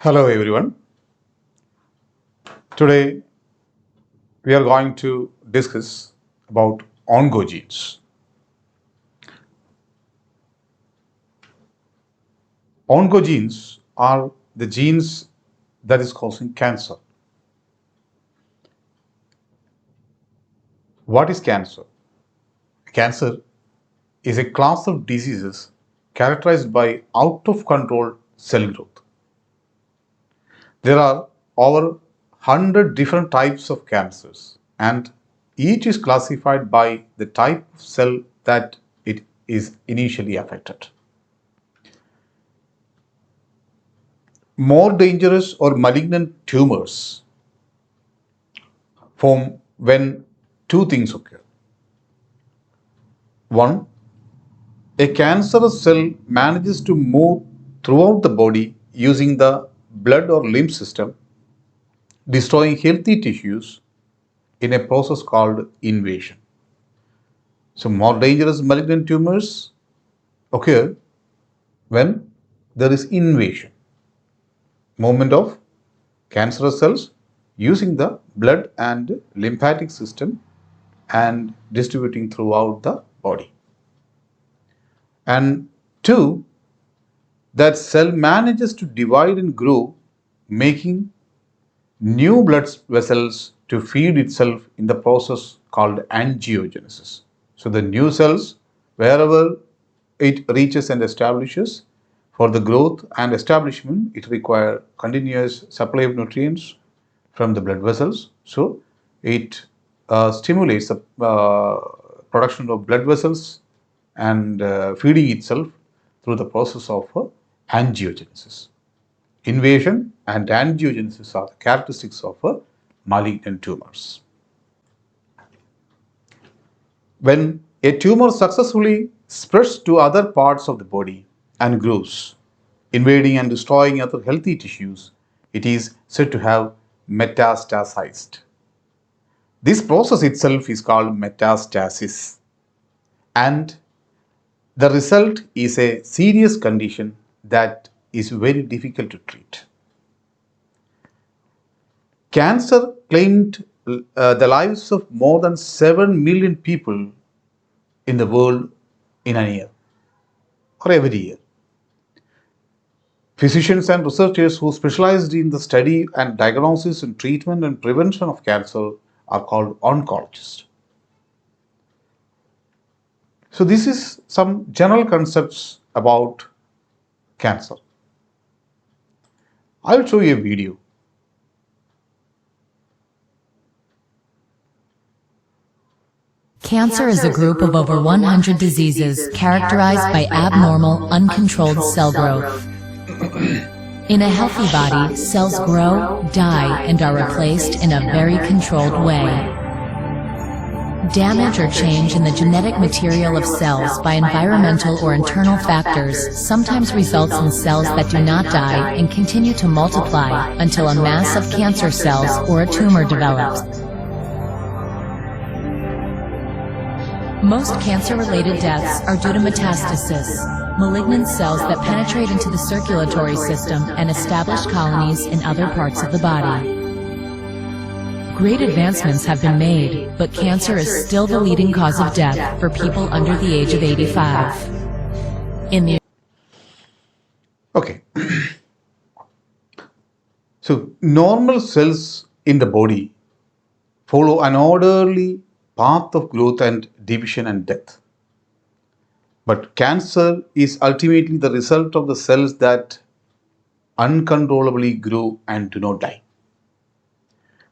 Hello everyone. Today we are going to discuss about oncogenes. Oncogenes are the genes that is causing cancer. What is cancer? Cancer is a class of diseases characterized by out of control cell growth. There are over 100 different types of cancers, and each is classified by the type of cell that it is initially affected. More dangerous or malignant tumors form when two things occur. One, a cancerous cell manages to move throughout the body using the blood or lymph system, destroying healthy tissues in a process called invasion. So, more dangerous malignant tumors occur when there is invasion, movement of cancerous cells using the blood and lymphatic system and distributing throughout the body. And two, that cell manages to divide and grow, making new blood vessels to feed itself in the process called angiogenesis. So the new cells, wherever it reaches and establishes, for the growth and establishment, it requires continuous supply of nutrients from the blood vessels. So it stimulates the production of blood vessels and feeding itself through the process of angiogenesis. Invasion and angiogenesis are the characteristics of malignant tumors. When a tumor successfully spreads to other parts of the body and grows, invading and destroying other healthy tissues, it is said to have metastasized. This process itself is called metastasis, and the result is a serious condition that is very difficult to treat. Cancer claimed the lives of more than 7 million people in the world in a year or every year. Physicians and researchers who specialized in the study and diagnosis and treatment and prevention of cancer are called oncologists. So this is some general concepts about cancer. I will show you a video. Cancer is a group of over 100 diseases characterized by abnormal, uncontrolled cell growth. In a healthy body, cells grow, die, and are replaced in a very controlled way. Damage or change in the genetic material of cells by environmental or internal factors sometimes results in cells that do not die and continue to multiply until a mass of cancer cells or a tumor develops. Most cancer-related deaths are due to metastasis, malignant cells that penetrate into the circulatory system and establish colonies in other parts of the body. Great advancements have been made, but cancer is still the leading cause of death for people under the age of 85. Okay. So normal cells in the body follow an orderly path of growth and division and death. But cancer is ultimately the result of the cells that uncontrollably grow and do not die.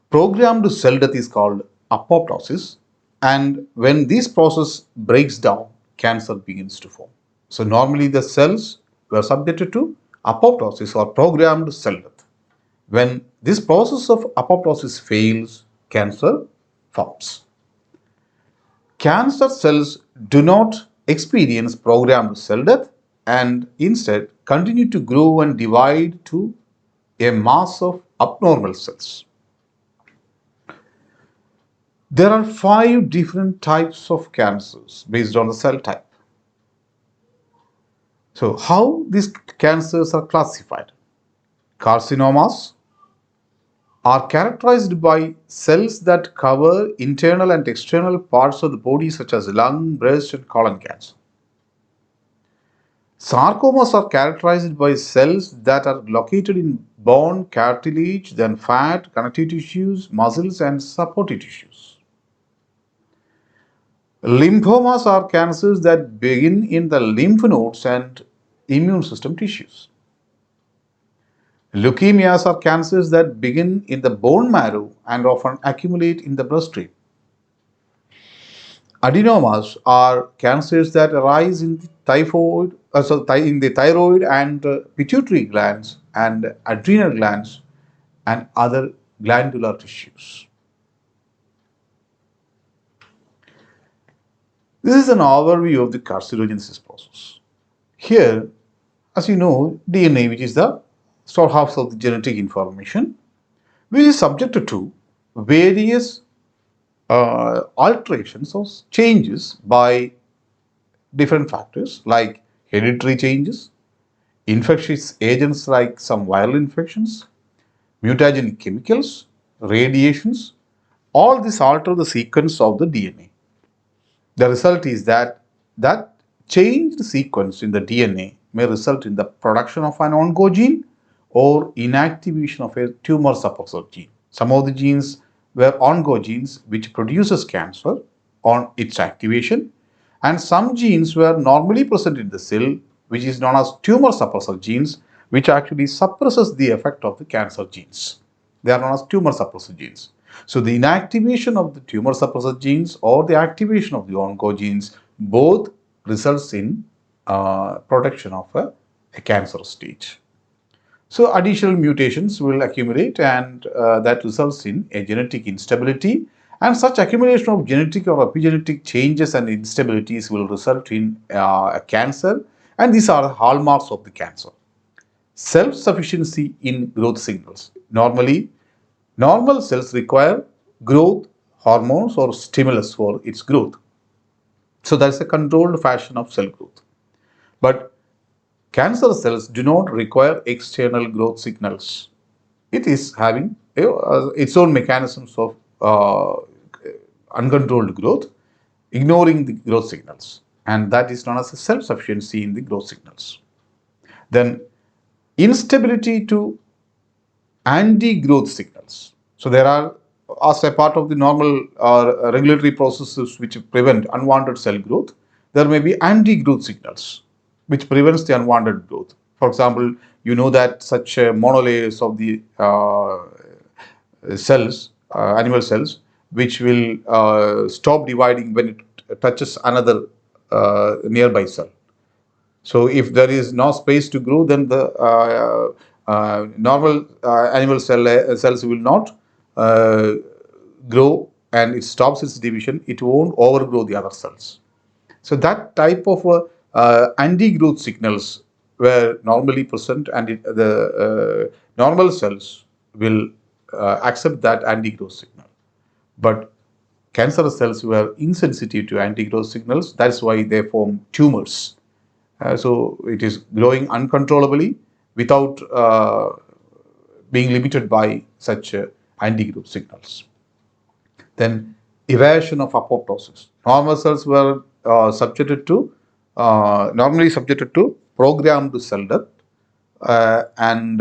Programmed cell death is called apoptosis, and when this process breaks down, cancer begins to form. So normally the cells were subjected to apoptosis or programmed cell death. When this process of apoptosis fails, cancer forms. Cancer cells do not experience programmed cell death and instead continue to grow and divide to a mass of abnormal cells. There are 5 different types of cancers based on the cell type. So how these cancers are classified? Carcinomas are characterized by cells that cover internal and external parts of the body such as lung, breast and colon cancer. Sarcomas are characterized by cells that are located in bone, cartilage, then fat, connective tissues, muscles and supportive tissues. Lymphomas are cancers that begin in the lymph nodes and immune system tissues. Leukemias are cancers that begin in the bone marrow and often accumulate in the bloodstream. Adenomas are cancers that arise in the thyroid and pituitary glands and adrenal glands and other glandular tissues. This is an overview of the carcinogenesis process. Here, as you know, DNA, which is the storehouse of the genetic information, which is subjected to various alterations or changes by different factors like hereditary changes, infectious agents like some viral infections, mutagenic chemicals, radiations, all this alter the sequence of the DNA. The result is that changed sequence in the DNA may result in the production of an oncogene or inactivation of a tumor suppressor gene. Some of the genes were oncogenes which produces cancer on its activation, and some genes were normally present in the cell which is known as tumor suppressor genes, which actually suppresses the effect of the cancer genes. They are known as tumor suppressor genes. So the inactivation of the tumor suppressor genes or the activation of the oncogenes both results in protection of a cancer stage. So additional mutations will accumulate and that results in a genetic instability, and such accumulation of genetic or epigenetic changes and instabilities will result in a cancer, and these are hallmarks of the cancer. Self-sufficiency in growth signals. Normally, normal cells require growth hormones or stimulus for its growth. So that's a controlled fashion of cell growth. But cancer cells do not require external growth signals. It is having its own mechanisms of uncontrolled growth, ignoring the growth signals, and that is known as self-sufficiency in the growth signals. Then instability to anti-growth signals. So there are, as a part of the normal regulatory processes which prevent unwanted cell growth, there may be anti-growth signals which prevents the unwanted growth. For example, you know that such monolayers of the cells, animal cells, which will stop dividing when it touches another nearby cell. So if there is no space to grow, then the normal animal cells will not grow, and it stops its division. It won't overgrow the other cells. So that type of anti-growth signals were normally present, and the normal cells will accept that anti-growth signal. But cancer cells were insensitive to anti-growth signals. That's why they form tumors. So it is growing uncontrollably without being limited by such anti-growth signals. Then evasion of apoptosis. Normal cells were normally subjected to programmed cell death, and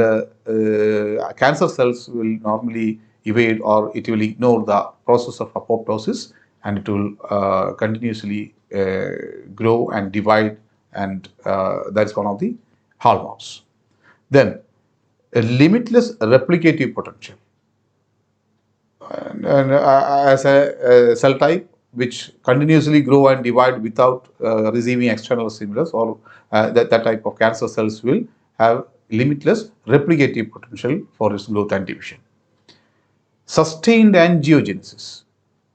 cancer cells will normally evade, or it will ignore the process of apoptosis, and it will continuously grow and divide, and that's one of the hallmarks. Then a limitless replicative potential. And as a cell type which continuously grow and divide without receiving external stimulus, or that type of cancer cells will have limitless replicative potential for its growth and division. Sustained angiogenesis.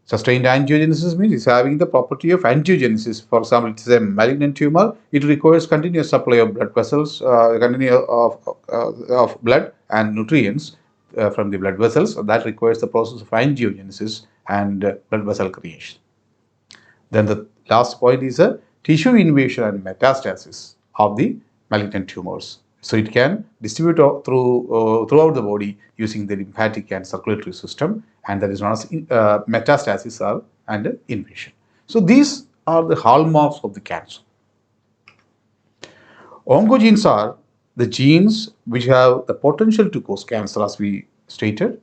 Sustained angiogenesis means it's having the property of angiogenesis. For example, it is a malignant tumor. It requires continuous supply of blood vessels, of blood and nutrients from the blood vessels. That requires the process of angiogenesis and blood vessel creation. Then the last point is a tissue invasion and metastasis of the malignant tumors. So it can distribute throughout the body using the lymphatic and circulatory system, and that is known as metastasis and invasion. So these are the hallmarks of the cancer. Oncogenes are the genes which have the potential to cause cancer, as we stated.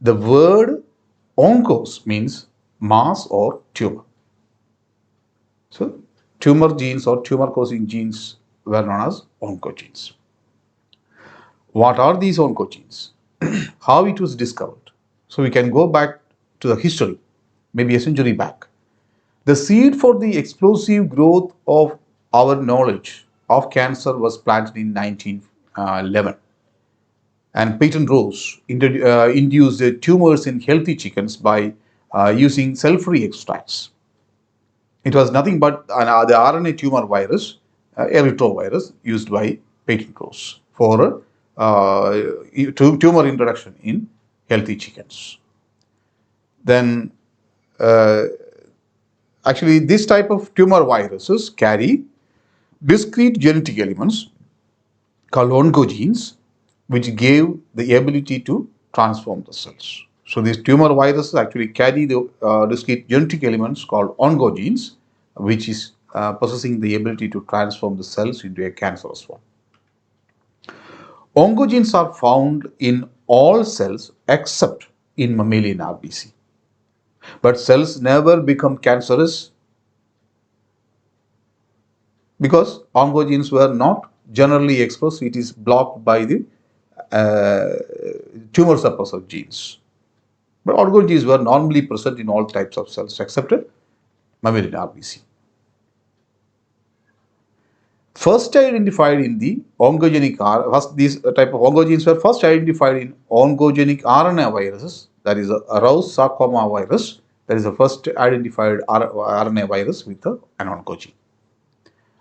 The word oncos means mass or tumor. So tumor genes or tumor causing genes were known as oncogenes. What are these oncogenes? How it was discovered? So we can go back to the history, maybe a century back. The seed for the explosive growth of our knowledge of cancer was planted in 1911. And patent Rose induced tumors in healthy chickens by using cell-free extracts. It was nothing but the RNA tumor virus, erythrovirus, used by patent Rose for tumor introduction in healthy chickens. Then, actually, this type of tumor viruses carry discrete genetic elements called oncogenes, which gave the ability to transform the cells. So these tumor viruses actually carry the discrete genetic elements called oncogenes, which is possessing the ability to transform the cells into a cancerous one. Oncogenes are found in all cells except in mammalian RBC. But cells never become cancerous because oncogenes were not generally expressed. It is blocked by the tumor suppressor genes. But oncogenes were normally present in all types of cells except mammalian RBC. First identified in the oncogenic these type of oncogenes were first identified in oncogenic RNA viruses, that is a Rous sarcoma virus. That is the first identified RNA virus with an oncogene.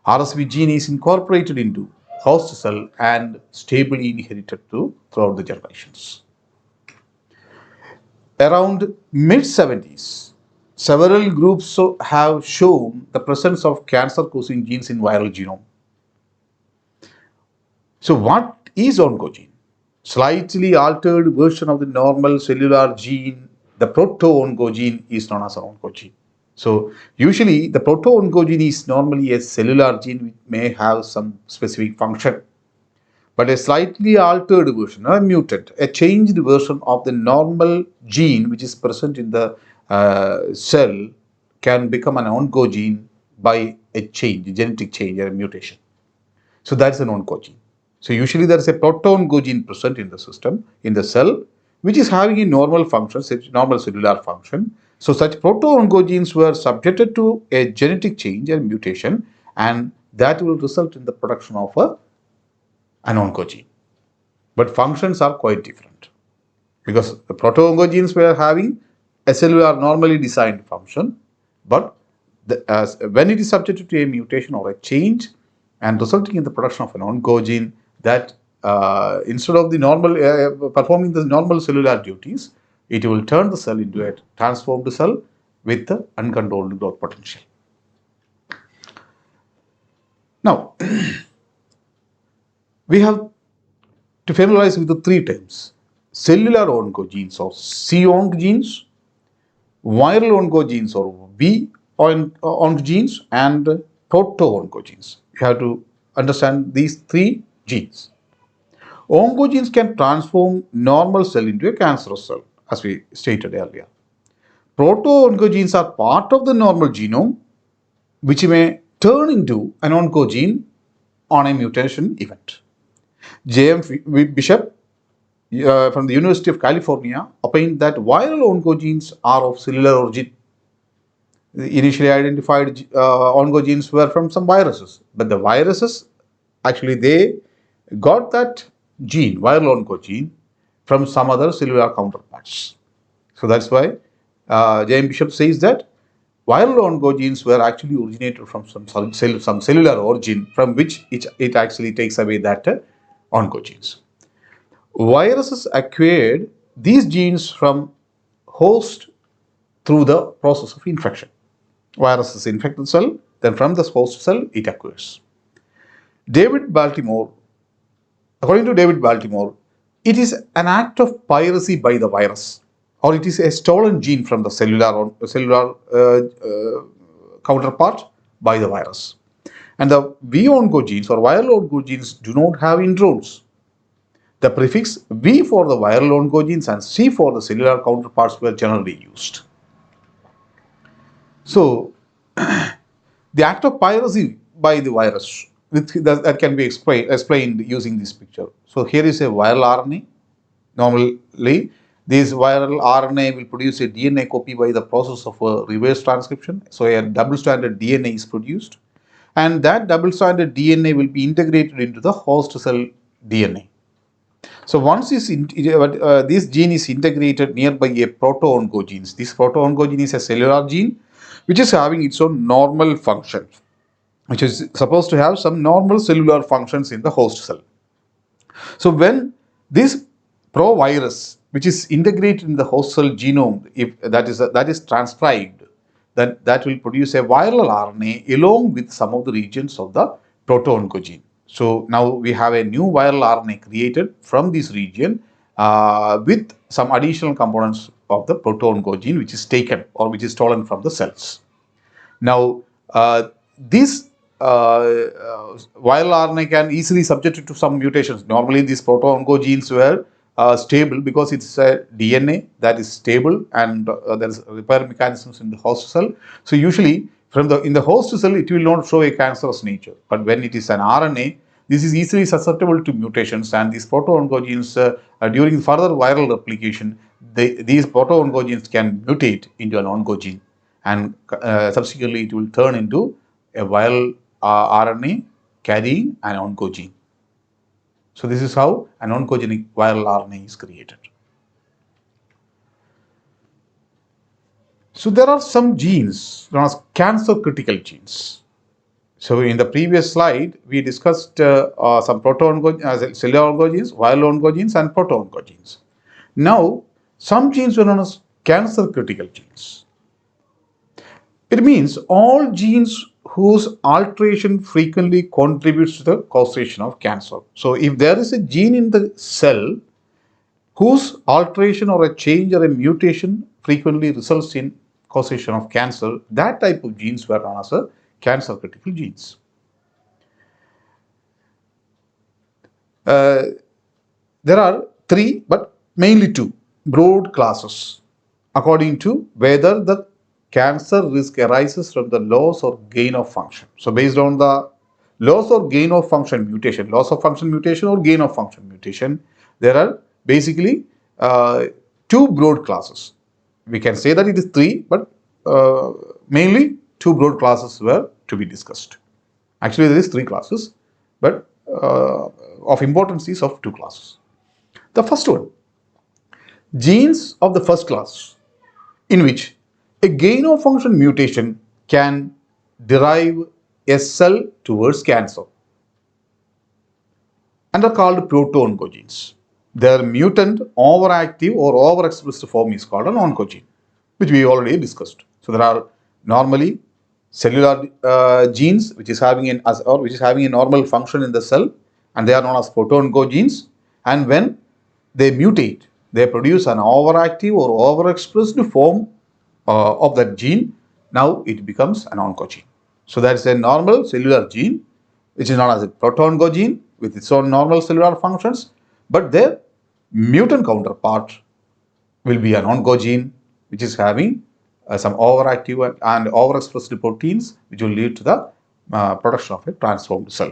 RSV gene is incorporated into host cell and stably inherited throughout the generations. Around mid-70s, several groups have shown the presence of cancer-causing genes in viral genome. So what is oncogene? Slightly altered version of the normal cellular gene, the proto-oncogene, is known as an oncogene. So usually the proto-oncogene is normally a cellular gene which may have some specific function. But a slightly altered version, a mutant, a changed version of the normal gene which is present in the cell can become an oncogene by a change, a genetic change or a mutation. So that's an oncogene. So usually there is a proto-oncogene present in the system, in the cell, which is having a normal function, normal cellular function. So such proto-oncogenes were subjected to a genetic change and mutation, and that will result in the production of an oncogene. But functions are quite different because the proto-oncogenes were having a cellular normally designed function, but when it is subjected to a mutation or a change and resulting in the production of an oncogene, that instead of the normal performing the normal cellular duties, it will turn the cell into a transformed cell with the uncontrolled growth potential. Now, we have to familiarize with the three terms: cellular oncogenes or C-onc genes, viral oncogenes or V-onc genes, and proto-oncogenes. You have to understand these three genes. Oncogenes can transform normal cell into a cancerous cell, as we stated earlier. Proto-oncogenes are part of the normal genome, which may turn into an oncogene on a mutation event. J.M. Bishop from the University of California opined that viral oncogenes are of cellular origin. The initially identified oncogenes were from some viruses, but the viruses actually they got that gene, viral oncogene, from some other cellular counterparts. So that's why J.M. Bishop says that viral oncogenes were actually originated from some cellular origin from which it actually takes away that oncogenes. Viruses acquired these genes from host through the process of infection. Viruses infect the cell, then from the host cell it acquires. David Baltimore According to David Baltimore, it is an act of piracy by the virus, or it is a stolen gene from the cellular counterpart by the virus. And the V oncogenes or viral oncogenes do not have introns. The prefix V for the viral oncogenes and C for the cellular counterparts were generally used. So, the act of piracy by the virus that can be explained using this picture. So, here is a viral RNA. Normally, this viral RNA will produce a DNA copy by the process of a reverse transcription. So, a double-stranded DNA is produced, and that double-stranded DNA will be integrated into the host cell DNA. So once this gene is integrated nearby a proto-oncogenes, this proto-oncogene is a cellular gene which is having its own normal function, which is supposed to have some normal cellular functions in the host cell. So when this provirus, which is integrated in the host cell genome, if that is transcribed, then that will produce a viral RNA along with some of the regions of the proto-oncogene. So now we have a new viral RNA created from this region with some additional components of the proto-oncogene which is taken or which is stolen from the cells. Now this viral RNA can easily subject it to some mutations. Normally these proto-oncogenes were stable because it's a DNA that is stable and there is repair mechanisms in the host cell. So usually in the host cell it will not show a cancerous nature, but when it is an RNA, this is easily susceptible to mutations, and these proto-oncogenes during further viral replication, these proto-oncogenes can mutate into an oncogene, and subsequently it will turn into a viral RNA carrying an oncogene. So this is how an oncogenic viral RNA is created. So there are some genes known as cancer critical genes. So in the previous slide, we discussed some proto-oncogenes, cellular oncogenes, viral oncogenes, and proto-oncogenes. Now, some genes are known as cancer critical genes. It means all genes whose alteration frequently contributes to the causation of cancer. So if there is a gene in the cell whose alteration or a change or a mutation frequently results in causation of cancer, that type of genes were known as cancer critical genes. There are three, but mainly two broad classes according to whether the cancer risk arises from the loss or gain of function. So based on the loss or gain of function mutation, loss of function mutation or gain of function mutation, there are basically two broad classes. We can say that it is three, but mainly two broad classes were to be discussed. Actually, there is three classes, but of importance is of two classes. The first one, genes of the first class, in which a gain of function mutation can derive a cell towards cancer, and are called proto-oncogenes. Their mutant overactive or overexpressed form is called an oncogene, which we already discussed. So there are normally cellular genes which is having a normal function in the cell, and they are known as proto-oncogenes. And when they mutate, they produce an overactive or overexpressed form of that gene. Now it becomes an oncogene. So that is a normal cellular gene which is known as a proto-oncogene with its own normal cellular functions, but their mutant counterpart will be an oncogene which is having some overactive and overexpressed proteins which will lead to the production of a transformed cell.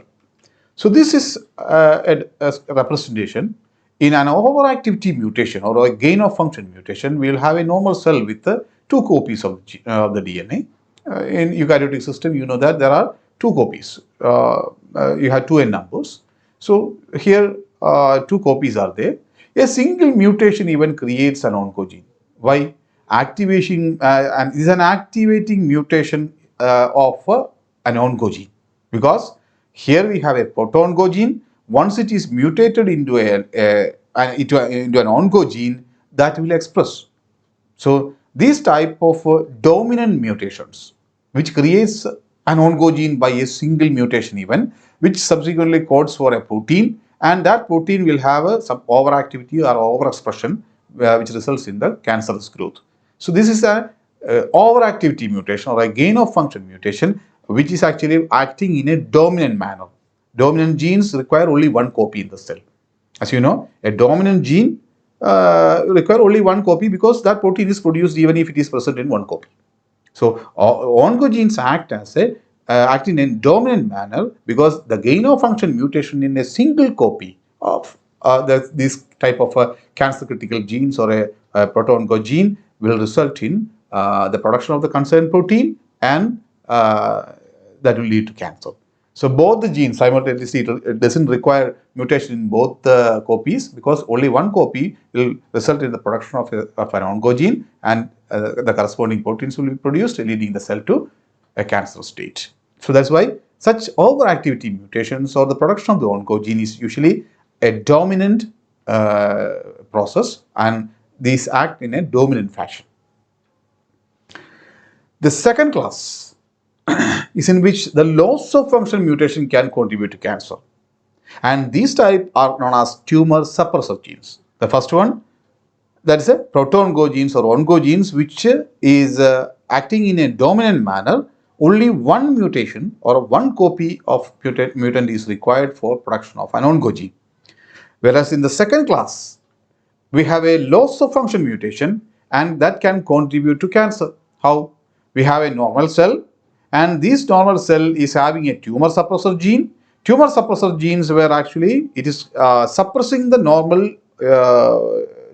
So this is a representation. In an overactivity mutation or a gain of function mutation, we will have a normal cell with two copies of the DNA. In eukaryotic system, you know that there are two copies. You have 2n numbers. So here two copies are there. A single mutation even creates an oncogene. Why? Activation and is an activating mutation of an oncogene, because here we have a proto-oncogene. Once it is mutated into into an oncogene, that will express. So these type of dominant mutations, which creates an oncogene by a single mutation even, which subsequently codes for a protein, and that protein will have some overactivity or overexpression which results in the cancerous growth. So this is a overactivity mutation or a gain of function mutation which is actually acting in a dominant manner. Dominant genes require only one copy in the cell. As you know, a dominant gene require only one copy because that protein is produced even if it is present in one copy. So oncogenes act in a dominant manner because the gain of function mutation in a single copy of this type of cancer critical genes or a proto-oncogene will result in the production of the concerned protein, and that will lead to cancer. So both the genes simultaneously, it doesn't require mutation in both the copies because only one copy will result in the production of an oncogene, and the corresponding proteins will be produced, leading the cell to a cancer state. So that's why such overactivity mutations or the production of the oncogene is usually a dominant process, and these act in a dominant fashion. The second class is in which the loss of function mutation can contribute to cancer, and these type are known as tumor suppressor genes. The first one, that is a proto-oncogenes or oncogenes, which is acting in a dominant manner. Only one mutation or one copy of mutant is required for production of an oncogene. Whereas in the second class, we have a loss of function mutation, and that can contribute to cancer. How? We have a normal cell, and this normal cell is having a tumor suppressor gene. Tumor suppressor genes where actually it is suppressing the normal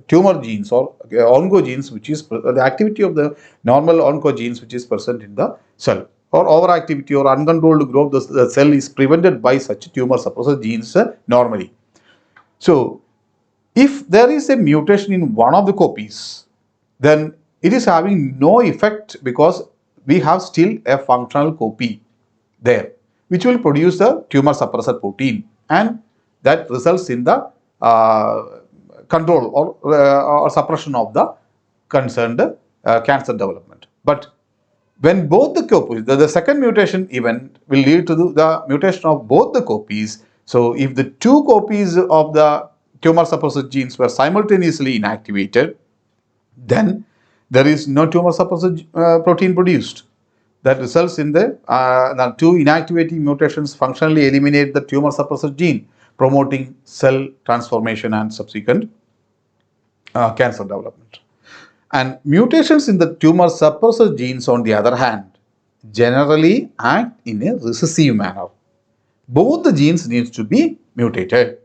tumor genes or oncogenes, which is the activity of the normal oncogenes which is present in the cell. Or overactivity or uncontrolled growth, the cell is prevented by such tumor suppressor genes normally. So if there is a mutation in one of the copies, then it is having no effect because we have still a functional copy there, which will produce the tumor suppressor protein, and that results in the control or suppression of the concerned cancer development. But when both the copies, the second mutation event will lead to the mutation of both the copies. So if the two copies of the tumor suppressor genes were simultaneously inactivated, then there is no tumor suppressor protein produced. That results in the two inactivating mutations functionally eliminate the tumor suppressor gene, promoting cell transformation and subsequent cancer development. And mutations in the tumor suppressor genes, on the other hand, generally act in a recessive manner. Both the genes need to be mutated.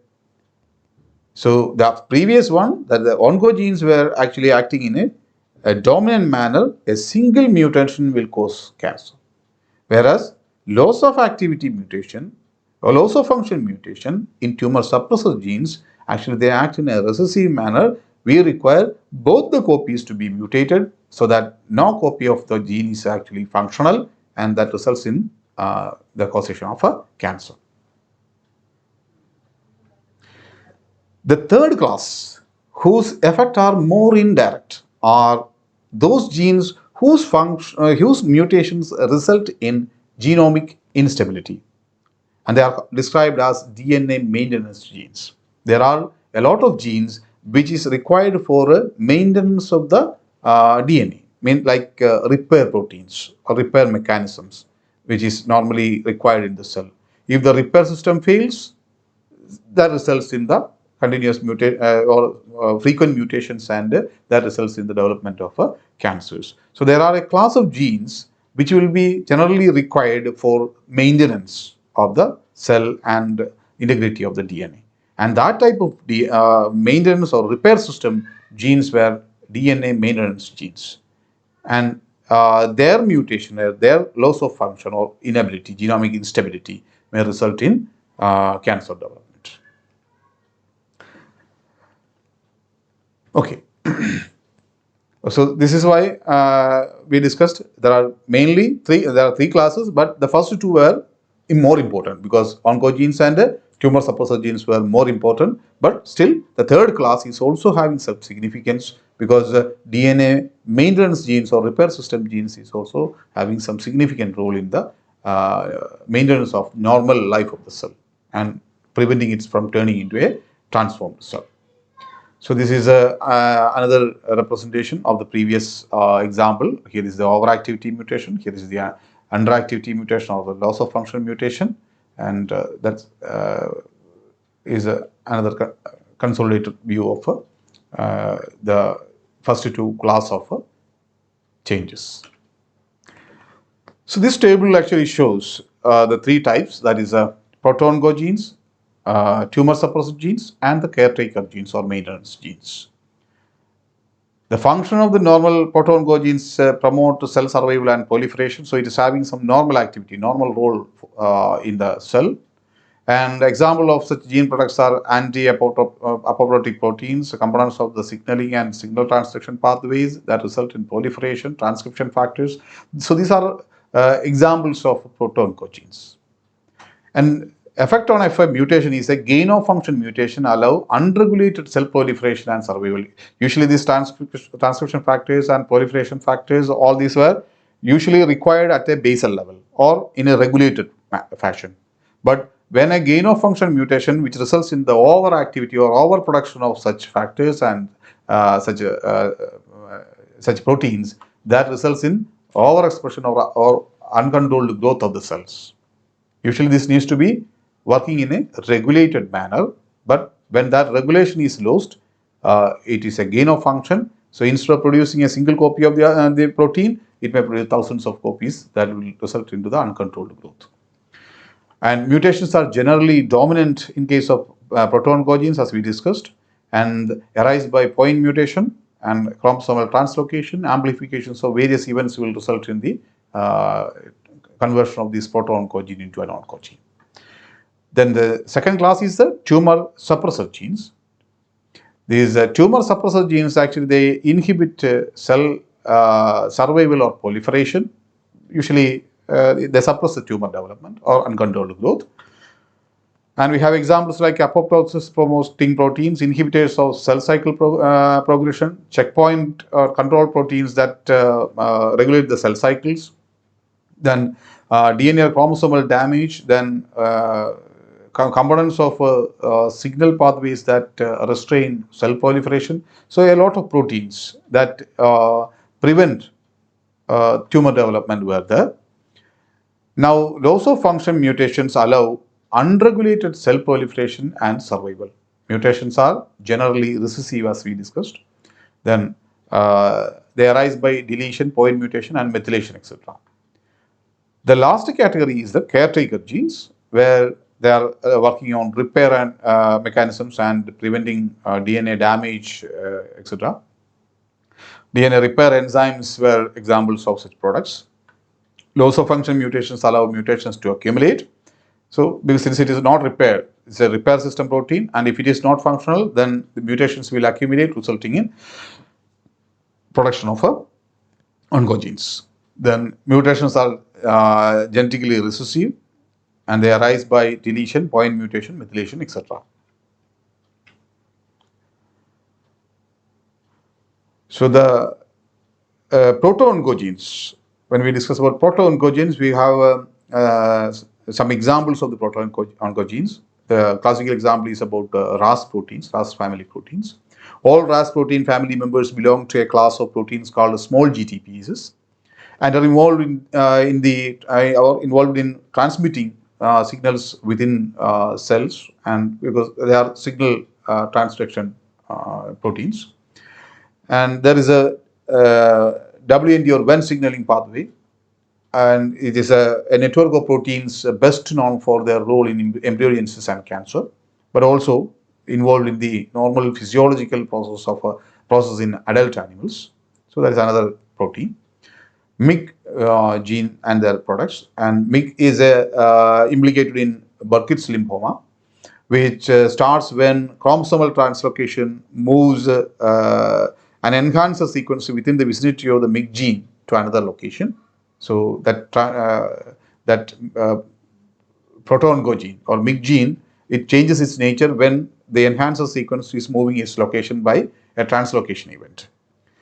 So the previous one, that the oncogenes were actually acting in a dominant manner, a single mutation will cause cancer. Whereas loss of activity mutation or loss of function mutation in tumor suppressor genes, actually they act in a recessive manner. We require both the copies to be mutated so that no copy of the gene is actually functional, and that results in the causation of a cancer. The third class, whose effects are more indirect, are those genes whose mutations result in genomic instability, and they are described as DNA maintenance genes. There are a lot of genes which is required for maintenance of the DNA, like repair proteins or repair mechanisms, which is normally required in the cell. If the repair system fails, that results in the continuous frequent mutations, and that results in the development of cancers. So there are a class of genes which will be generally required for maintenance of the cell and integrity of the DNA. And that type of maintenance or repair system genes were DNA maintenance genes. And their mutation, their loss of function or inability, genomic instability, may result in cancer development. Okay. So this is why we discussed there are three classes, but the first two were more important because oncogenes and tumor suppressor genes were more important. But still, the third class is also having some significance because DNA maintenance genes or repair system genes is also having some significant role in the maintenance of normal life of the cell and preventing it from turning into a transformed cell. So this is another representation of the previous example. Here is the overactivity mutation. Here is the underactivity mutation or the loss of function mutation, and that is another consolidated view of the first two class of changes. So this table actually shows the three types, that is proto-oncogenes, tumor suppressor genes, and the caretaker genes or maintenance genes. The function of the normal proto-oncogenes promote cell survival and proliferation, so it is having some normal activity, normal role in the cell. And example of such gene products are anti-apoptotic proteins, components of the signaling and signal transduction pathways that result in proliferation, transcription factors. So these are examples of proto-oncogenes. And effect on F5 mutation is a gain of function mutation allow unregulated cell proliferation and survival. Usually these transcription factors and proliferation factors, all these were usually required at a basal level or in a regulated fashion. But when a gain of function mutation which results in the overactivity or overproduction of such factors and such proteins, that results in overexpression or uncontrolled growth of the cells. Usually this needs to be working in a regulated manner, but when that regulation is lost, it is a gain of function. So instead of producing a single copy of the protein, it may produce thousands of copies that will result into the uncontrolled growth. And mutations are generally dominant in case of proto-oncogenes, as we discussed, and arise by point mutation and chromosomal translocation. Amplification, so various events will result in the conversion of this proto-oncogene into an oncogene. Then the second class is the tumor suppressor genes. These tumor suppressor genes actually they inhibit cell survival or proliferation. Usually they suppress the tumor development or uncontrolled growth. And we have examples like apoptosis promoting proteins, inhibitors of cell cycle progression, checkpoint or control proteins that regulate the cell cycles, then DNA chromosomal damage, then components of signal pathways that restrain cell proliferation. So a lot of proteins that prevent tumor development were there. Now, loss of function mutations allow unregulated cell proliferation and survival. Mutations are generally recessive, as we discussed. Then they arise by deletion, point mutation, and methylation, etc. The last category is the caretaker genes, where they are working on repair and mechanisms and preventing DNA damage, etc. DNA repair enzymes were examples of such products. Loss of function mutations allow mutations to accumulate. So, because since it is not repaired, it's a repair system protein, and if it is not functional, then the mutations will accumulate, resulting in production of oncogenes. Then mutations are genetically recessive, and they arise by deletion, point mutation, methylation, etc. So the proto-oncogenes. When we discuss about proto-oncogenes, we have some examples of the proto-oncogenes. The classical example is about RAS proteins, RAS family proteins. All RAS protein family members belong to a class of proteins called small GTPases, and are involved in transmitting signals within cells, and because they are signal transduction proteins. And there is a WND or Venn signaling pathway, and it is a network of proteins best known for their role in embryogenesis and cancer, but also involved in the normal physiological process in adult animals. So that is another protein. MYC gene and their products, and MYC is implicated in Burkitt's lymphoma, which starts when chromosomal translocation moves and enhances sequence within the vicinity of the MYC gene to another location. So that proto-oncogene or MYC gene, it changes its nature when the enhancer sequence is moving its location by a translocation event.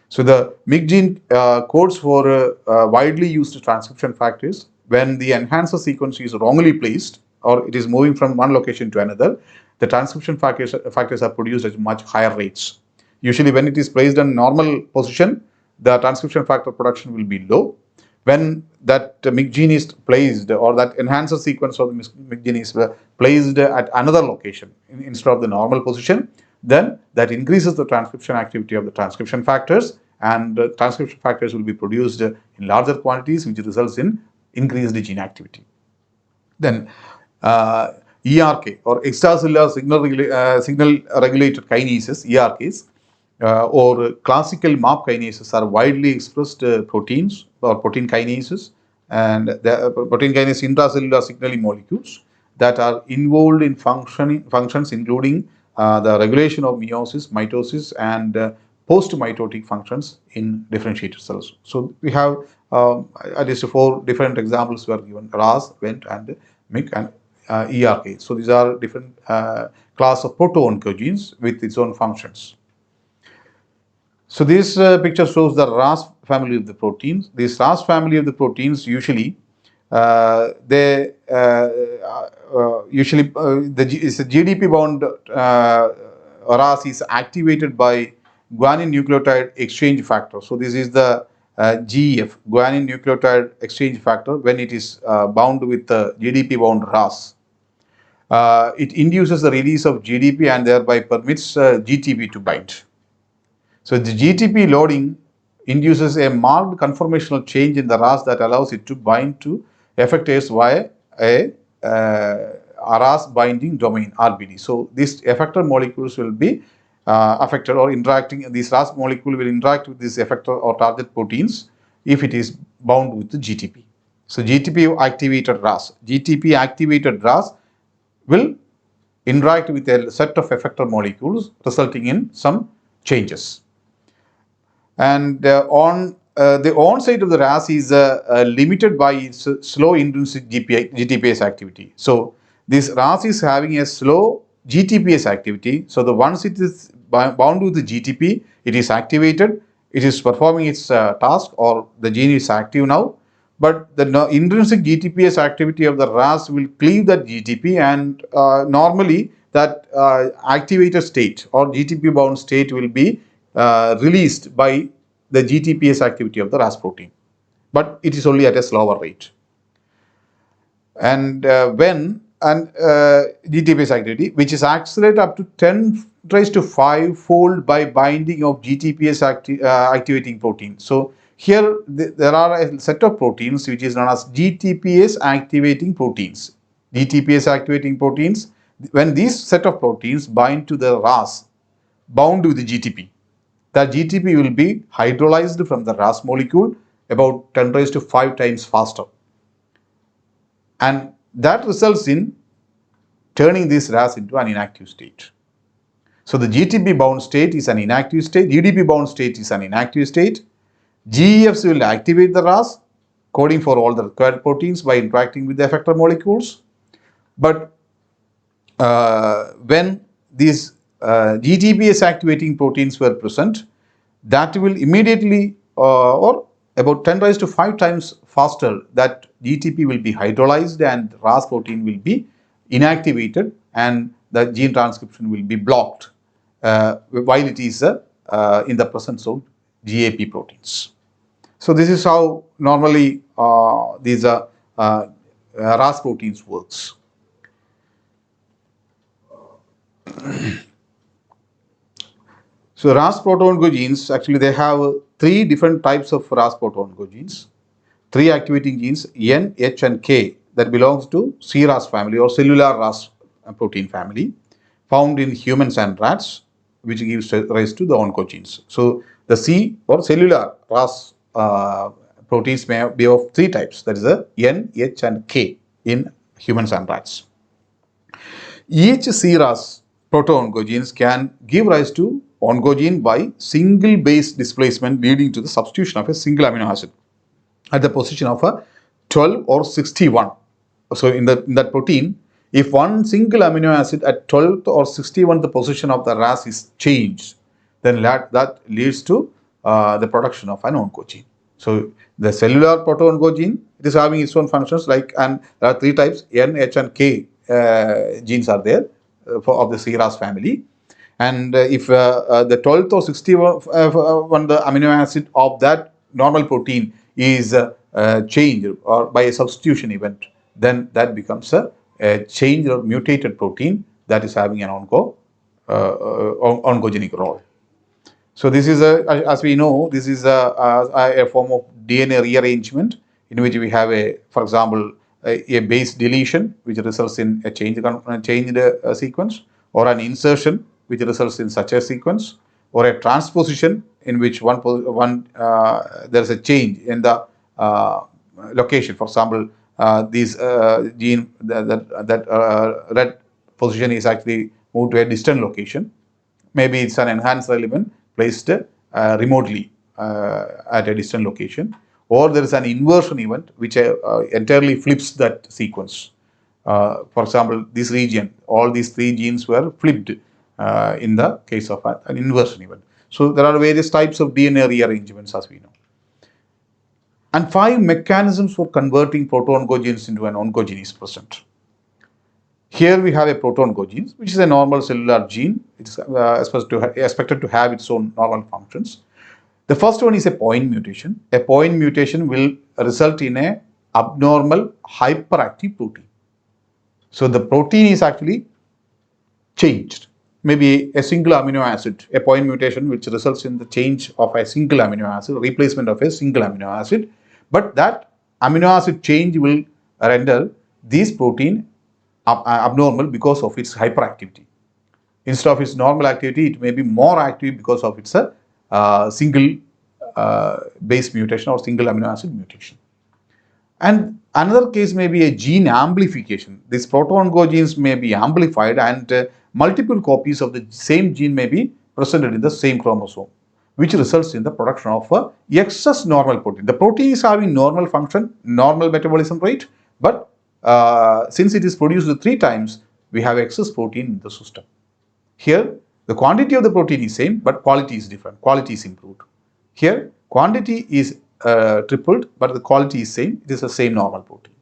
So the MYC gene codes for widely used transcription factors. When the enhancer sequence is wrongly placed, or it is moving from one location to another, the transcription factors are produced at much higher rates. Usually when it is placed in normal position, the transcription factor production will be low. When that MYC gene is placed, or that enhancer sequence of the MYC gene is placed at another location instead of the normal position, then that increases the transcription activity of the transcription factors, and transcription factors will be produced in larger quantities, which results in increased gene activity. Then ERK, or extracellular signal regulated kinases, ERKs, or classical MAP kinases are widely expressed proteins or protein kinases, and the protein kinase intracellular signaling molecules that are involved in functions including the regulation of meiosis, mitosis, and post-mitotic functions in differentiated cells. So we have at least 4 different examples were given: RAS, Wnt, and MYC, and ERK. So these are different class of proto-oncogenes with its own functions. So this picture shows the RAS family of the proteins. This RAS family of the proteins usually the GDP bound RAS is activated by guanine nucleotide exchange factor. So this is the GEF, guanine nucleotide exchange factor. When it is bound with the GDP bound RAS, it induces the release of GDP and thereby permits GTP to bind. So the GTP loading induces a marked conformational change in the RAS that allows it to bind to effectors via a RAS binding domain, RBD. So these effector molecules will be affected or interacting. This RAS molecule will interact with this effector or target proteins if it is bound with the GTP. So GTP activated RAS will interact with a set of effector molecules, resulting in some changes. And on the on-site of the RAS is limited by its slow intrinsic GTPase activity. So this RAS is having a slow GTPase activity. So once it is bound with the GTP, it is activated, it is performing its task, or the gene is active now. But the intrinsic GTPase activity of the RAS will cleave that GTP, and normally that activated state or GTP bound state will be released by the GTPase activity of the RAS protein, but it is only at a slower rate. And GTPase activity, which is accelerated up to 10 raised to 5-fold by binding of GTPase activating protein. So here there are a set of proteins which is known as GTPase activating proteins. GTPase activating proteins, when these set of proteins bind to the RAS bound with the GTP, the GTP will be hydrolyzed from the RAS molecule about 10 raised to 5 times faster. And that results in turning this RAS into an inactive state. So the GTP bound state is an inactive state, GDP bound state is an inactive state. GEFs will activate the RAS, coding for all the required proteins by interacting with the effector molecules. But when these GTPase activating proteins were present, that will immediately or about 10 raised to 5 times faster, that GTP will be hydrolyzed and RAS protein will be inactivated, and the gene transcription will be blocked while it is in the presence of GAP proteins. So this is how normally these RAS proteins works. So RAS proto-oncogenes, actually they have 3 different types of RAS proto-oncogenes. 3 activating genes, N, H and K, that belongs to CRAS family or cellular RAS protein family, found in humans and rats, which gives rise to the oncogenes. So the C or cellular RAS proteins may be of 3 types, that is the N, H and K in humans and rats. Each CRAS proto-oncogenes can give rise to oncogene by single base displacement, leading to the substitution of a single amino acid at the position of a 12 or 61. So in that protein, if one single amino acid at 12th or 61th position of the RAS is changed, then that leads to the production of an oncogene. So the cellular proto-oncogene, it is having its own functions, like, and there are 3 types, N, H and K genes are there of the CRAS family. And if the 12th or 61th the amino acid of that normal protein is changed or by a substitution event, then that becomes a changed or mutated protein that is having an oncogenic role. So this is as we know, this is a form of DNA rearrangement in which we have for example, a base deletion which results in a changed sequence, or an insertion which results in such a sequence, or a transposition in which there is a change in the location. For example, this gene that red position is actually moved to a distant location. Maybe it's an enhancer element placed remotely at a distant location, or there is an inversion event which entirely flips that sequence. For example, this region, all these three genes were flipped in the case of an inversion event. So there are various types of DNA rearrangements, as we know. And 5 mechanisms for converting proto-oncogenes into an oncogene is present. Here we have a proto-oncogenes, which is a normal cellular gene. It's expected to have its own normal functions. The first one is a point mutation. A point mutation will result in an abnormal hyperactive protein. So the protein is actually changed. Maybe a single amino acid, a point mutation which results in the change of a single amino acid, replacement of a single amino acid. But that amino acid change will render this protein abnormal because of its hyperactivity. Instead of its normal activity, it may be more active because of its single base mutation or single amino acid mutation. And another case may be a gene amplification. These proto-oncogenes may be amplified, and multiple copies of the same gene may be presented in the same chromosome, which results in the production of excess normal protein. The protein is having normal function, normal metabolism rate, but since it is produced 3 times, we have excess protein in the system. Here, the quantity of the protein is same, but quality is different. Quality is improved. Here, quantity is tripled, but the quality is same. It is the same normal protein.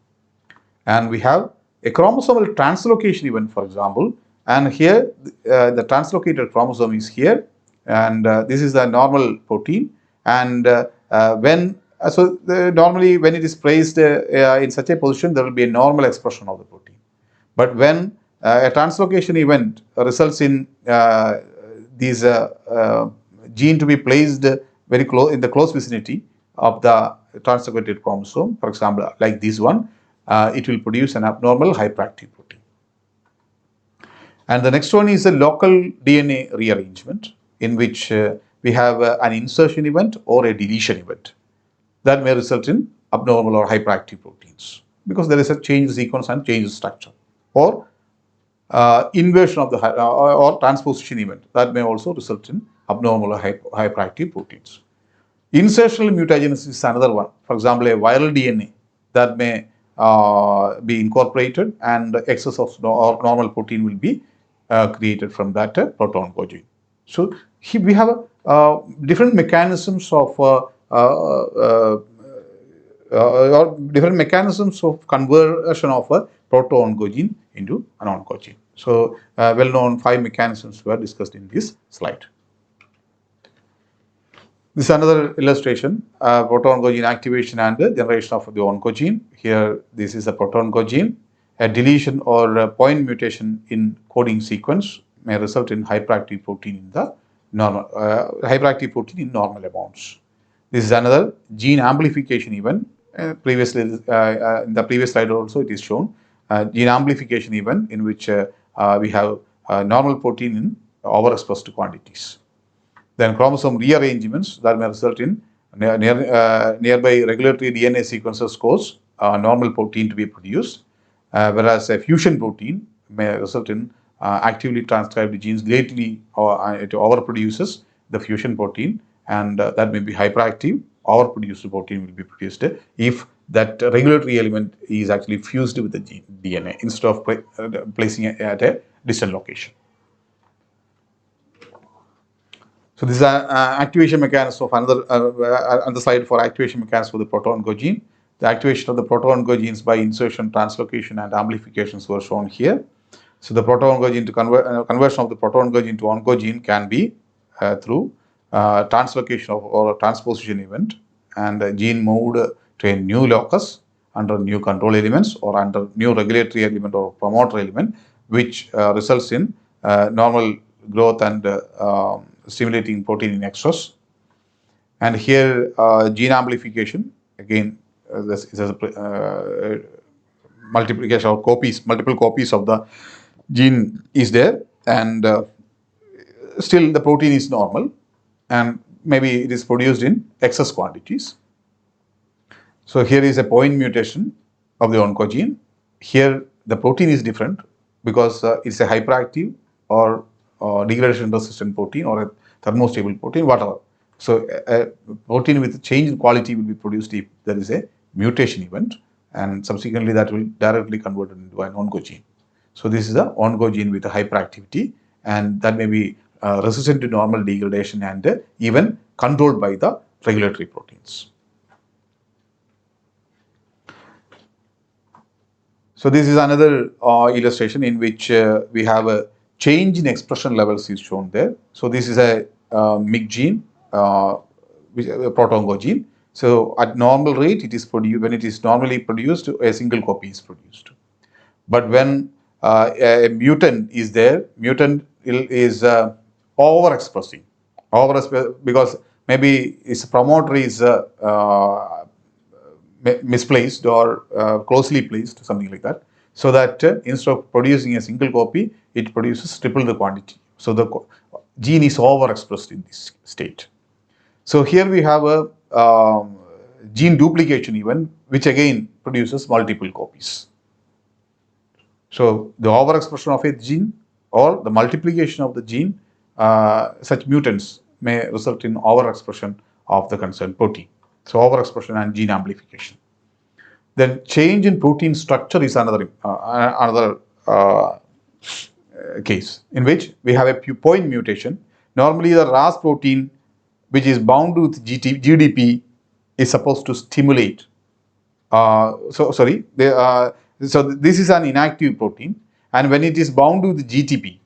And we have a chromosomal translocation event, for example. And here, the translocated chromosome is here, and this is the normal protein. And normally when it is placed in such a position, there will be a normal expression of the protein. But when a translocation event results in these gene to be placed very close in the close vicinity of the translocated chromosome, for example, like this one, it will produce an abnormal hyperactive protein. And the next one is a local DNA rearrangement, in which we have an insertion event or a deletion event that may result in abnormal or hyperactive proteins, because there is a change in sequence and change in structure, or inversion of the or transposition event that may also result in abnormal or hyperactive proteins. Insertional mutagenesis is another one. For example, a viral DNA that may be incorporated, and excess of normal protein will be created from that proto-oncogene. So we have different mechanisms of different mechanisms of conversion of a proto-oncogene into an oncogene. So well-known 5 mechanisms were discussed in this slide. This is another illustration, proto-oncogene activation and the generation of the oncogene. Here, this is a proto-oncogene. A deletion or a point mutation in coding sequence may result in hyperactive protein in the normal amounts. This is another gene amplification event. Previously, in the previous slide also it is shown. Gene amplification event in which we have normal protein in overexpressed quantities. Then chromosome rearrangements that may result in nearby regulatory DNA sequences cause normal protein to be produced, whereas a fusion protein may result in actively transcribed genes lately it overproduces the fusion protein, and that may be hyperactive. Overproduced protein will be produced if that regulatory element is actually fused with the DNA instead of placing it at a distant location. So this is an activation mechanism of another slide for activation mechanism for the proto-oncogene. The activation of the proto-oncogenes by insertion, translocation, and amplifications were shown here. So the proto-oncogene conversion of the proto-oncogene to oncogene can be through translocation or a transposition event, and a gene moved to a new locus under new control elements or under new regulatory element or promoter element, which results in normal growth and stimulating protein in excess. And here gene amplification, again this is a multiplication of copies, multiple copies of the gene is there, and still the protein is normal, and maybe it is produced in excess quantities. So here is a point mutation of the oncogene. Here the protein is different because it's a hyperactive or degradation resistant protein or a thermostable protein, whatever. So a protein with change in quality will be produced if there is a mutation event, and subsequently that will directly convert into an oncogene. So this is the oncogene with a hyperactivity, and that may be resistant to normal degradation and even controlled by the regulatory proteins. So this is another illustration in which we have a change in expression levels is shown there. So this is a MYC gene, which is a proto-oncogene. So at normal rate, it is produced. When it is normally produced, a single copy is produced. But when a mutant is there, mutant is overexpressing, because maybe its promoter is misplaced or closely placed, something like that. So that instead of producing a single copy, it produces triple the quantity. So the gene is overexpressed in this state. So here we have a gene duplication event, which again produces multiple copies. So the overexpression of a gene or the multiplication of the gene, such mutants may result in overexpression of the concerned protein. So overexpression and gene amplification. Then change in protein structure is another case in which we have a point mutation. Normally the RAS protein, which is bound with GDP, is supposed to stimulate. So this is an inactive protein, and when it is bound with GTP,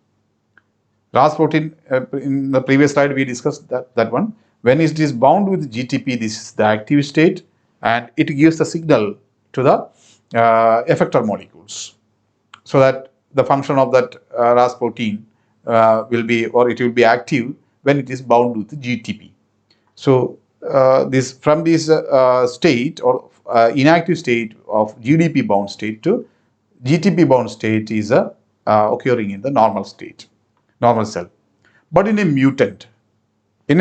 RAS protein, in the previous slide we discussed that one. When it is bound with GTP, this is the active state, and it gives the signal to the effector molecules, so that the function of that RAS protein will be active when it is bound with GTP. So from this state or inactive state of GDP bound state to GTP bound state is occurring in the normal state, normal cell. But in a mutant, the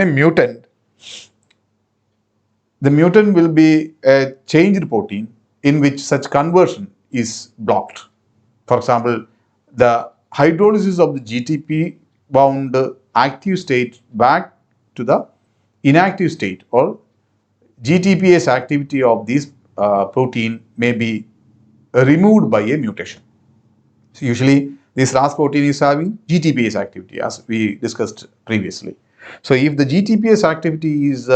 mutant will be a changed protein in which such conversion is blocked. For example, the hydrolysis of the GTP bound active state back to the inactive state, or GTPase activity of this protein may be removed by a mutation. So usually this RAS protein is having GTPase activity, as we discussed previously. So if the GTPase activity is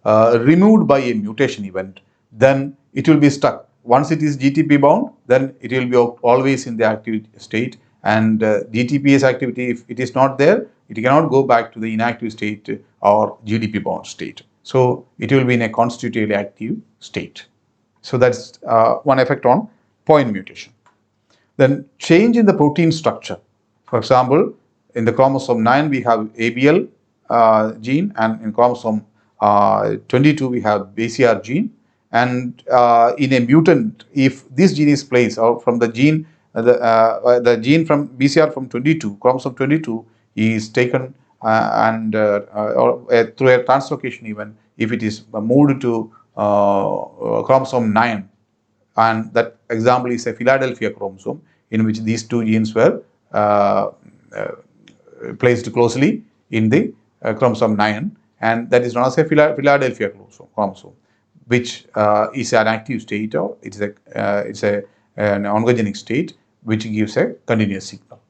removed by a mutation event, then it will be stuck. Once it is GTP bound, then it will be always in the active state, and GTPase activity, if it is not there, it cannot go back to the inactive state or GDP bound state. So it will be in a constitutively active state. So that's one effect on point mutation. Then change in the protein structure. For example, in the chromosome 9 we have ABL gene, and in chromosome 22 we have BCR gene. And in a mutant, if this gene is placed, or from the gene, the gene from BCR from 22, chromosome 22 is taken and through a translocation event, if it is moved to chromosome 9, and that example is a Philadelphia chromosome in which these two genes were placed closely in the chromosome 9, and that is known as a Philadelphia chromosome, which is an active state, or it's an oncogenic state which gives a continuous signal.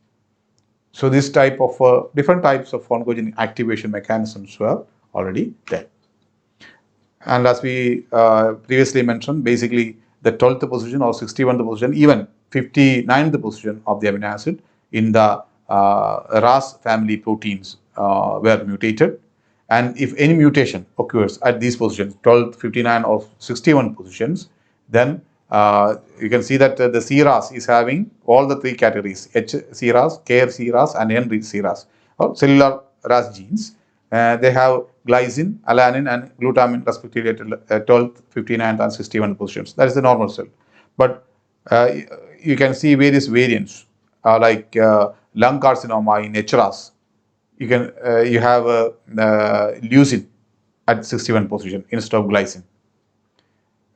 So this type of different types of oncogenic activation mechanisms were already there. And as we previously mentioned, basically the 12th position or 61st position, even 59th position of the amino acid in the RAS family proteins were mutated. And if any mutation occurs at these positions, 12, 59 or 61 positions, then you can see that the CRAS is having all the three categories: H CRAS, K CRAS, and N CRAS, or cellular RAS genes. They have glycine, alanine, and glutamine respectively at 12th, 59th, and 61st positions. That is the normal cell. But you can see various variants like lung carcinoma in HRAS. You have leucine at 61 position instead of glycine.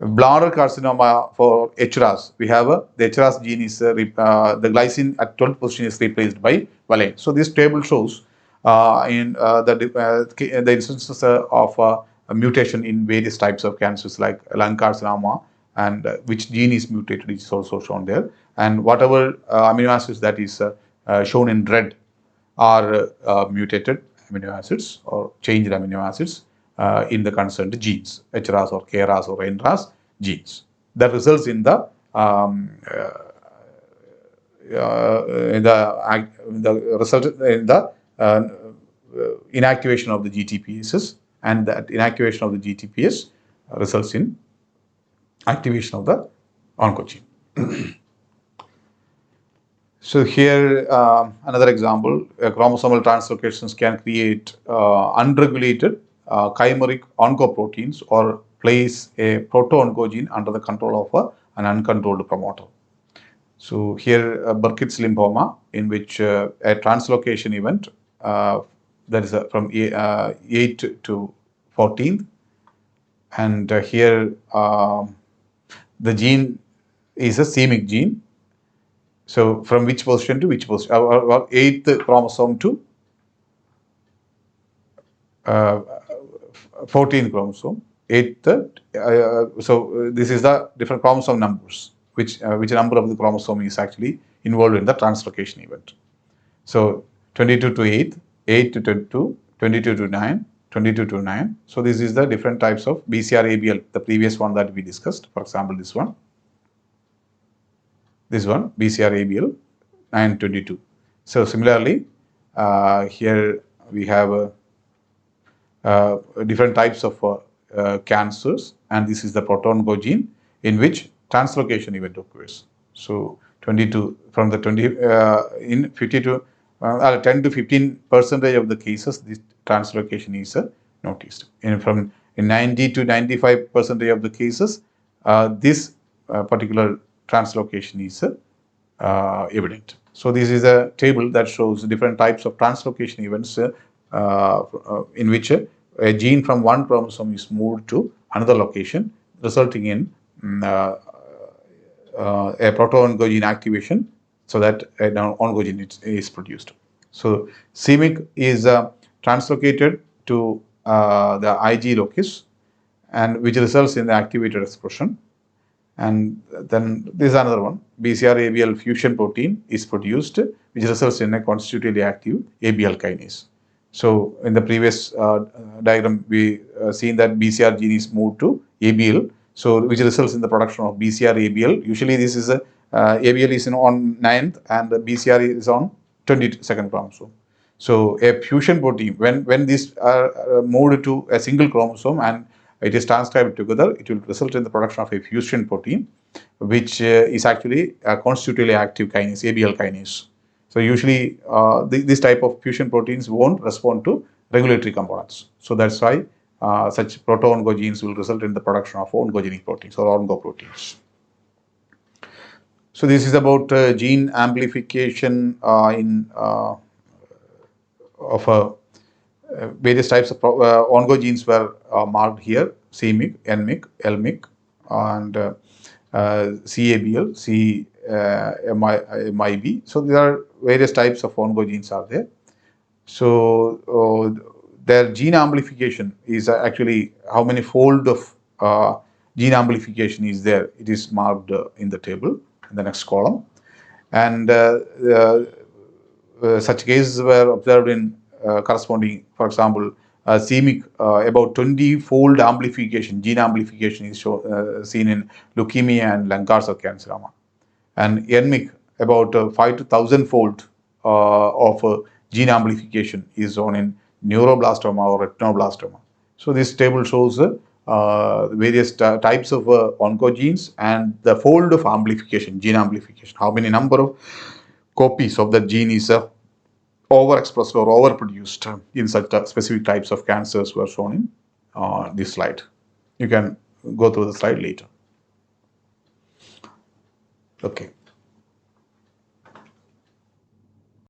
Bladder carcinoma for HRAS, we have the HRAS gene is the glycine at 12th position is replaced by valine. So this table shows the instances of a mutation in various types of cancers like lung carcinoma, and which gene is mutated is also shown there, and whatever amino acids that is shown in red are mutated amino acids or changed amino acids in the concerned genes, HRAS or KRAS or NRAS genes. That results in the result in the inactivation of the GTPases, and that inactivation of the GTPase results in activation of the oncogene. So here another example, chromosomal translocations can create unregulated chimeric oncoproteins or place a proto-oncogene under the control of an uncontrolled promoter. So here Burkitt's lymphoma, in which a translocation event that is from 8 to 14th, and here the gene is a c-MYC gene. So from which position to which position? 8th chromosome to 14th chromosome. 8th. So this is the different chromosome numbers. Which number of the chromosome is actually involved in the translocation event. So 22 to 8, 8 to 22, 22 to 9, 22 to 9. So this is the different types of BCR-ABL, the previous one that we discussed. For example, this one, BCR-ABL 922. So similarly, here we have different types of cancers, and this is the proto-oncogene in which translocation event occurs. So 22 from the 20 in 50 to 10 to 15% of the cases, this translocation is noticed. In 90 to 95% of the cases, this particular translocation is evident. So this is a table that shows different types of translocation events in which a gene from one chromosome is moved to another location, resulting in a proto-oncogene activation, so that an oncogene is produced. So c-MYC is translocated to the Ig locus, and which results in the activated expression. And then this is another one, BCR-ABL fusion protein is produced, which results in a constitutively active ABL kinase. So in the previous diagram, we seen that BCR gene is moved to ABL, so which results in the production of BCR-ABL. Usually this is ABL is on 9th and the BCR is on 22nd chromosome. So a fusion protein, when these are moved to a single chromosome and it is transcribed together, it will result in the production of a fusion protein, which is actually a constitutively active kinase, ABL kinase. So usually this type of fusion proteins won't respond to regulatory components. So that's why such proto-oncogenes will result in the production of oncogenic proteins or oncoproteins. So this is about gene amplification of various types of oncogenes were marked here: c-MYC, n-MYC, l-MYC, and c-ABL, c-MIB. So there are various types of oncogenes are there. So their gene amplification is actually how many fold of gene amplification is there. It is marked in the table in the next column, and such cases were observed in corresponding, for example, CMYC, about 20-fold amplification, gene amplification is seen in leukemia and lung cancer carcinoma. And NMYC, about 5 to 1,000-fold of gene amplification is shown in neuroblastoma or retinoblastoma. So this table shows various types of oncogenes and the fold of amplification, gene amplification, how many number of copies of the gene is overexpressed or overproduced in such specific types of cancers were shown in this slide. You can go through the slide later. Okay.